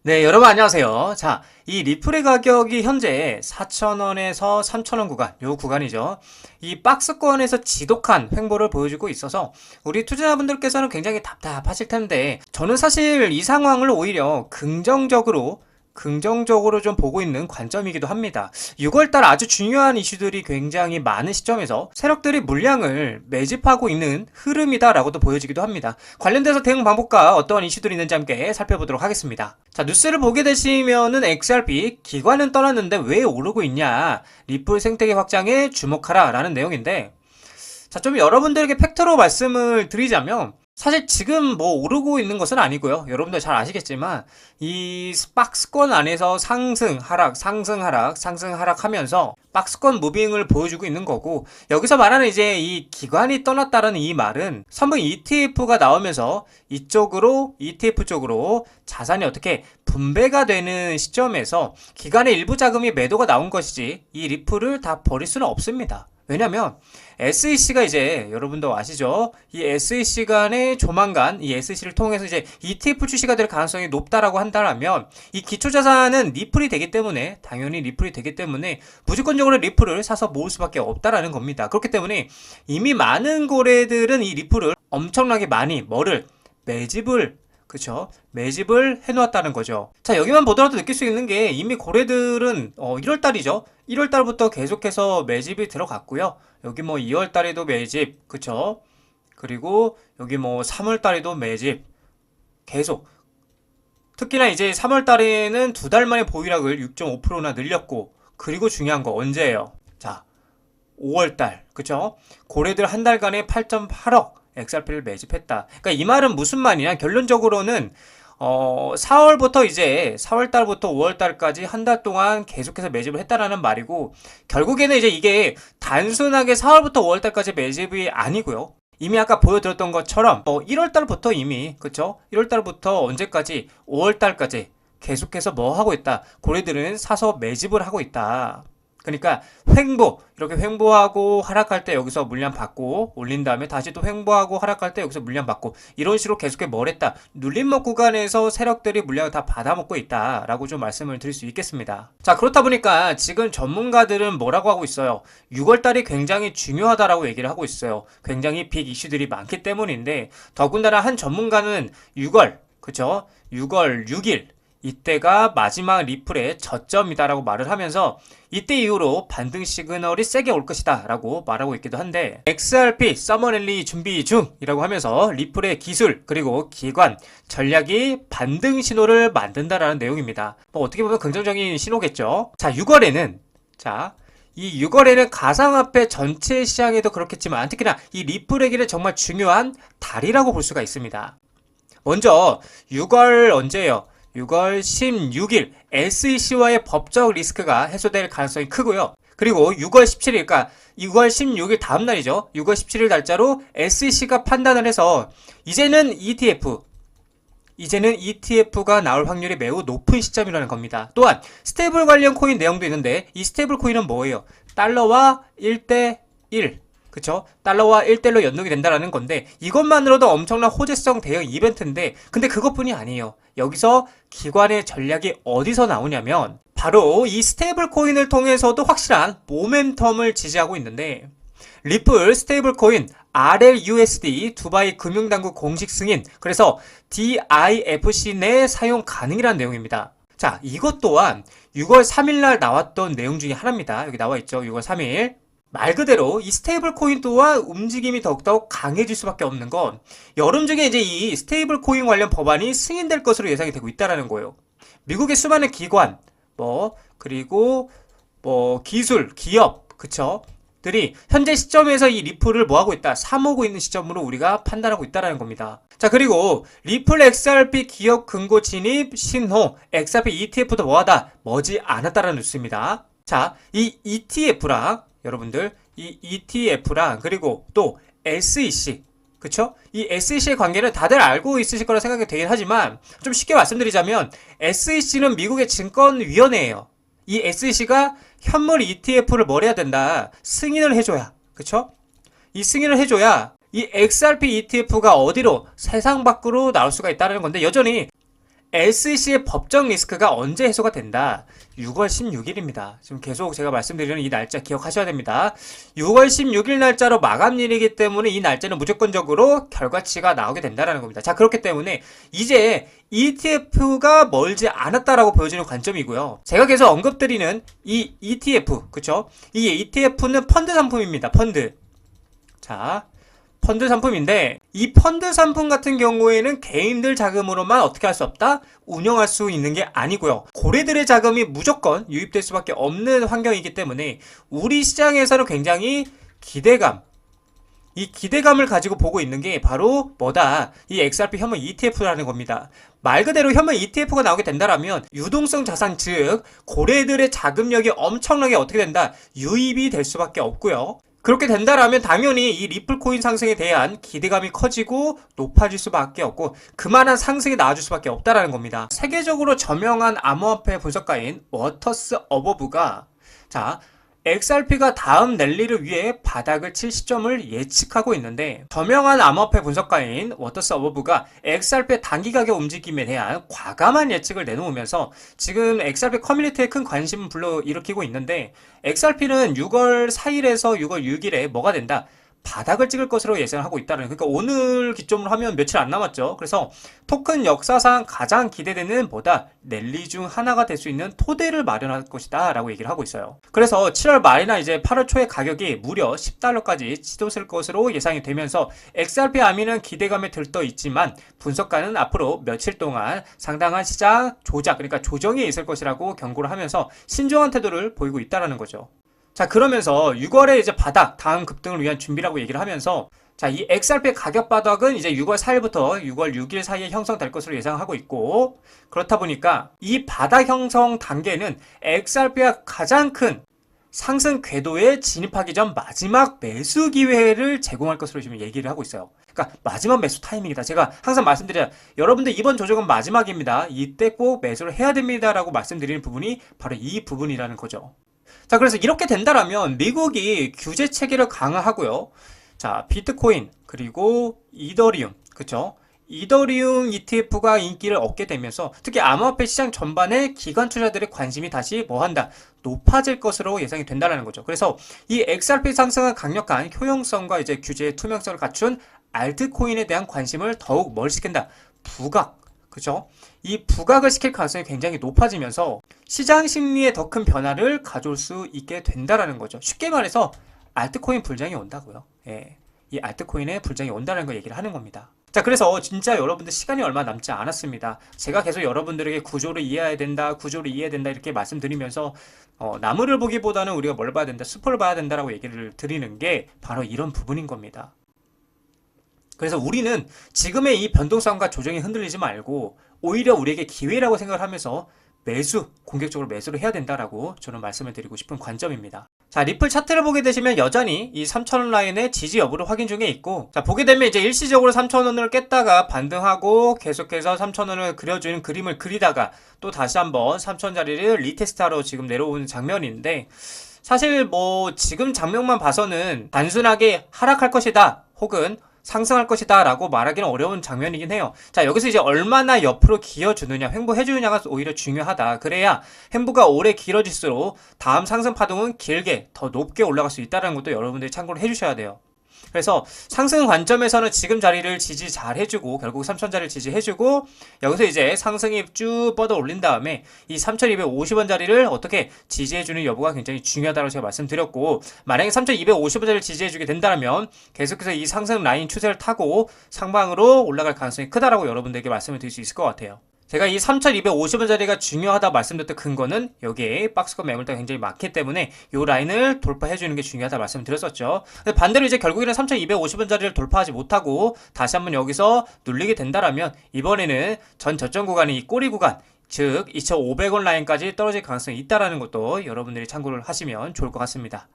네, 여러분 안녕하세요. 자, 이 리플의 가격이 현재 4,000원에서 3,000원 구간, 요 구간이죠. 이 박스권에서 지독한 횡보를 보여주고 있어서 우리 투자자분들께서는 굉장히 답답하실 텐데, 저는 사실 이 상황을 오히려 긍정적으로 좀 보고 있는 관점이기도 합니다. 6월달 아주 중요한 이슈들이 굉장히 많은 시점에서 세력들이 물량을 매집하고 있는 흐름이다라고도 보여지기도 합니다. 관련돼서 대응 방법과 어떠한 이슈들이 있는지 함께 살펴보도록 하겠습니다. 자, 뉴스를 보게 되시면은 XRP 기관은 떠났는데 왜 오르고 있냐, 리플 생태계 확장에 주목하라 라는 내용인데, 자, 좀 여러분들에게 팩트로 말씀을 드리자면 사실 지금 뭐 오르고 있는 것은 아니고요. 여러분들 잘 아시겠지만 이 박스권 안에서 상승 하락 하면서 박스권 무빙을 보여주고 있는 거고, 여기서 말하는 이제 이 기관이 떠났다는 이 말은 선물 ETF가 나오면서 이쪽으로 ETF 쪽으로 자산이 어떻게 분배가 되는 시점에서 기관의 일부 자금이 매도가 나온 것이지 이 리플을 다 버릴 수는 없습니다. 왜냐면 SEC가 이제 여러분도 아시죠? 이 SEC 간에 조만간 이 SEC를 통해서 이제 ETF 출시가 될 가능성이 높다라고 한다면 이 기초자산은 리플이 되기 때문에, 당연히 리플이 되기 때문에 무조건적으로 리플을 사서 모을 수밖에 없다라는 겁니다. 그렇기 때문에 이미 많은 고래들은 이 리플을 엄청나게 많이 매집을 해놓았다는 거죠. 자, 여기만 보더라도 느낄 수 있는 게 이미 고래들은 1월달이죠. 1월달부터 계속해서 매집이 들어갔고요. 여기 뭐 2월달에도 매집, 그쵸? 그리고 여기 뭐 3월달에도 매집 계속. 특히나 이제 3월달에는 두 달 만에 보유량을 6.5%나 늘렸고, 그리고 중요한 거 언제예요? 자, 5월달, 그쵸? 고래들 한 달간에 8.8억 XRP를 매집했다. 그러니까 이 말은 무슨 말이냐? 결론적으로는 4월달부터 5월달까지 한 달 동안 계속해서 매집을 했다라는 말이고, 결국에는 이제 이게 단순하게 4월부터 5월달까지 매집이 아니고요. 이미 아까 보여드렸던 것처럼 1월달부터 이미, 그쵸? 1월달부터 언제까지? 5월달까지 계속해서 뭐 하고 있다? 고래들은 사서 매집을 하고 있다. 그러니까 이렇게 횡보하고 하락할 때 여기서 물량 받고 올린 다음에 다시 또 횡보하고 하락할 때 여기서 물량 받고, 이런 식으로 계속해 뭘 했다? 눌림목 구간에서 세력들이 물량을 다 받아먹고 있다라고 좀 말씀을 드릴 수 있겠습니다. 자, 그렇다 보니까 지금 전문가들은 뭐라고 하고 있어요? 6월달이 굉장히 중요하다라고 얘기를 하고 있어요. 굉장히 빅 이슈들이 많기 때문인데, 더군다나 한 전문가는 6월 6일 이때가 마지막 리플의 저점이다라고 말을 하면서 이때 이후로 반등 시그널이 세게 올 것이다 라고 말하고 있기도 한데, XRP 서머랠리 준비 중이라고 하면서 리플의 기술 그리고 기관 전략이 반등 신호를 만든다라는 내용입니다. 뭐 어떻게 보면 긍정적인 신호겠죠. 자, 6월에는 이 6월에는 가상화폐 전체 시장에도 그렇겠지만 특히나 이 리플에게는 정말 중요한 달이라고 볼 수가 있습니다. 먼저 6월 언제예요? 6월 16일 SEC와의 법적 리스크가 해소될 가능성이 크고요. 그리고 6월 17일, 그러니까 6월 16일 다음 날이죠. 6월 17일 날짜로 SEC가 판단을 해서 이제는 ETF가 나올 확률이 매우 높은 시점이라는 겁니다. 또한 스테이블 관련 코인 내용도 있는데, 이 스테이블 코인은 뭐예요? 달러와 1대1, 그쵸? 달러와 1대1로 연동이 된다는 건데, 이것만으로도 엄청난 호재성 대응 이벤트인데, 근데 그것뿐이 아니에요. 여기서 기관의 전략이 어디서 나오냐면 바로 이 스테이블 코인을 통해서도 확실한 모멘텀을 지지하고 있는데, 리플 스테이블 코인 RLUSD 두바이 금융당국 공식 승인, 그래서 DIFC 내 사용 가능이라는 내용입니다. 자, 이것 또한 6월 3일 날 나왔던 내용 중에 하나입니다. 여기 나와 있죠. 6월 3일. 말 그대로 이 스테이블 코인 또한 움직임이 더욱더 강해질 수밖에 없는 건, 여름 중에 이제 이 스테이블 코인 관련 법안이 승인될 것으로 예상이 되고 있다라는 거예요. 미국의 수많은 기관, 그리고 기술, 기업, 그쵸? 들이 현재 시점에서 이 리플을 뭐하고 있다? 사모고 있는 시점으로 우리가 판단하고 있다라는 겁니다. 자, 그리고 리플 XRP 기업 금고 진입 신호, XRP ETF도 뭐하다? 머지 않았다라는 뉴스입니다. 자, 이 ETF랑 여러분들, 이 ETF랑 그리고 또 SEC, 그쵸? 이 SEC의 관계는 다들 알고 있으실 거라 생각이 되긴 하지만, 좀 쉽게 말씀드리자면 SEC는 미국의 증권위원회예요. 이 SEC가 현물 ETF를 뭘 해야 된다? 승인을 해줘야, 그쵸? 이 승인을 해줘야 이 XRP ETF가 어디로? 세상 밖으로 나올 수가 있다는 건데, 여전히 SC의 법적 리스크가 언제 해소가 된다? 6월 16일입니다. 지금 계속 제가 말씀드리는 이 날짜 기억하셔야 됩니다. 6월 16일 날짜로 마감일이기 때문에 이 날짜는 무조건적으로 결과치가 나오게 된다는 겁니다. 자, 그렇기 때문에 이제 ETF가 멀지 않았다라고 보여지는 관점이고요. 제가 계속 언급드리는 이 ETF, 그쵸? 이 ETF는 펀드 상품입니다. 펀드. 자, 펀드 상품인데 이 펀드 상품 같은 경우에는 개인들 자금으로만 어떻게 할 수 없다? 운영할 수 있는 게 아니고요. 고래들의 자금이 무조건 유입될 수밖에 없는 환경이기 때문에 우리 시장에서는 굉장히 이 기대감을 가지고 보고 있는 게 바로 뭐다? 이 XRP 현물 ETF라는 겁니다. 말 그대로 현물 ETF가 나오게 된다라면 유동성 자산, 즉 고래들의 자금력이 엄청나게 어떻게 된다? 유입이 될 수밖에 없고요. 그렇게 된다라면 당연히 이 리플 코인 상승에 대한 기대감이 커지고 높아질 수밖에 없고 그만한 상승이 나와줄 수밖에 없다라는 겁니다. 세계적으로 저명한 암호화폐 분석가인 워터스 어버브가 XRP가 다음 랠리를 위해 바닥을 칠 시점을 예측하고 있는데 저명한 암호화폐 분석가인 워터스 어버브가 XRP의 단기 가격 움직임에 대한 과감한 예측을 내놓으면서 지금 XRP 커뮤니티에 큰 관심을 불러일으키고 있는데 XRP는 6월 4일에서 6월 6일에 뭐가 된다? 바닥을 찍을 것으로 예상하고 있다는, 그러니까 오늘 기점으로 하면 며칠 안 남았죠. 그래서 토큰 역사상 가장 기대되는 뭐다? 랠리 중 하나가 될 수 있는 토대를 마련할 것이다 라고 얘기를 하고 있어요. 그래서 7월 말이나 이제 8월 초에 가격이 무려 $10까지 치솟을 것으로 예상이 되면서 XRP 아미는 기대감에 들떠 있지만 분석가는 앞으로 며칠 동안 상당한 시장 조작, 그러니까 조정이 있을 것이라고 경고를 하면서 신중한 태도를 보이고 있다는 거죠. 자, 그러면서 6월에 이제 바닥, 다음 급등을 위한 준비라고 얘기를 하면서 이 XRP 가격 바닥은 이제 6월 4일부터 6월 6일 사이에 형성될 것으로 예상하고 있고, 그렇다 보니까 이 바닥 형성 단계는 XRP가 가장 큰 상승 궤도에 진입하기 전 마지막 매수 기회를 제공할 것으로 지금 얘기를 하고 있어요. 그러니까 마지막 매수 타이밍이다. 제가 항상 말씀드려요. 여러분들 이번 조정은 마지막입니다. 이때 꼭 매수를 해야 됩니다 라고 말씀드리는 부분이 바로 이 부분이라는 거죠. 자, 그래서 이렇게 된다라면 미국이 규제 체계를 강화하고요. 자, 비트코인 그리고 이더리움, 그쵸? 이더리움 ETF가 인기를 얻게 되면서 특히 암호화폐 시장 전반에 기관 투자들의 관심이 다시 뭐한다? 높아질 것으로 예상이 된다는 거죠. 그래서 이 XRP 상승은 강력한 효용성과 이제 규제의 투명성을 갖춘 알트코인에 대한 관심을 더욱 뭘 시킨다? 부각. 그죠? 이 부각을 시킬 가능성이 굉장히 높아지면서 시장 심리에 더 큰 변화를 가져올 수 있게 된다라는 거죠. 쉽게 말해서 알트코인 불장이 온다고요. 예. 이 알트코인의 불장이 온다는 거 얘기를 하는 겁니다. 자, 그래서 진짜 여러분들 시간이 얼마 남지 않았습니다. 제가 계속 여러분들에게 구조를 이해해야 된다, 이렇게 말씀드리면서 나무를 보기보다는 우리가 뭘 봐야 된다, 숲을 봐야 된다라고 얘기를 드리는 게 바로 이런 부분인 겁니다. 그래서 우리는 지금의 이 변동성과 조정에 흔들리지 말고 오히려 우리에게 기회라고 생각을 하면서 공격적으로 매수를 해야 된다라고 저는 말씀을 드리고 싶은 관점입니다. 자, 리플 차트를 보게 되시면 여전히 이 3,000원 라인의 지지 여부를 확인 중에 있고, 자, 보게 되면 이제 일시적으로 3,000원을 깼다가 반등하고 계속해서 3,000원을 그려주는 그림을 그리다가 또 다시 한번 3,000원짜리를 리테스트하러 지금 내려오는 장면인데, 사실 지금 장면만 봐서는 단순하게 하락할 것이다 혹은 상승할 것이다 라고 말하기는 어려운 장면이긴 해요. 자, 여기서 이제 얼마나 옆으로 기어주느냐, 횡보해주느냐가 오히려 중요하다. 그래야 횡보가 오래 길어질수록 다음 상승 파동은 길게 더 높게 올라갈 수 있다는 것도 여러분들이 참고를 해주셔야 돼요. 그래서 상승 관점에서는 지금 자리를 지지 잘 해주고 결국 3,000자리를 지지해주고 여기서 이제 상승이 쭉 뻗어 올린 다음에 이 3,250원 자리를 어떻게 지지해주는 여부가 굉장히 중요하다고 제가 말씀드렸고, 만약에 3,250원 자리를 지지해주게 된다면 계속해서 이 상승 라인 추세를 타고 상방으로 올라갈 가능성이 크다라고 여러분들에게 말씀을 드릴 수 있을 것 같아요. 제가 이 3,250원짜리가 중요하다 말씀드렸던 근거는 여기에 박스권 매물대가 굉장히 많기 때문에 이 라인을 돌파해주는 게 중요하다 말씀드렸었죠. 근데 반대로 이제 결국에는 3,250원짜리를 돌파하지 못하고 다시 한번 여기서 눌리게 된다라면 이번에는 전 저점 구간인 이 꼬리 구간, 즉 2,500원 라인까지 떨어질 가능성이 있다는 것도 여러분들이 참고를 하시면 좋을 것 같습니다.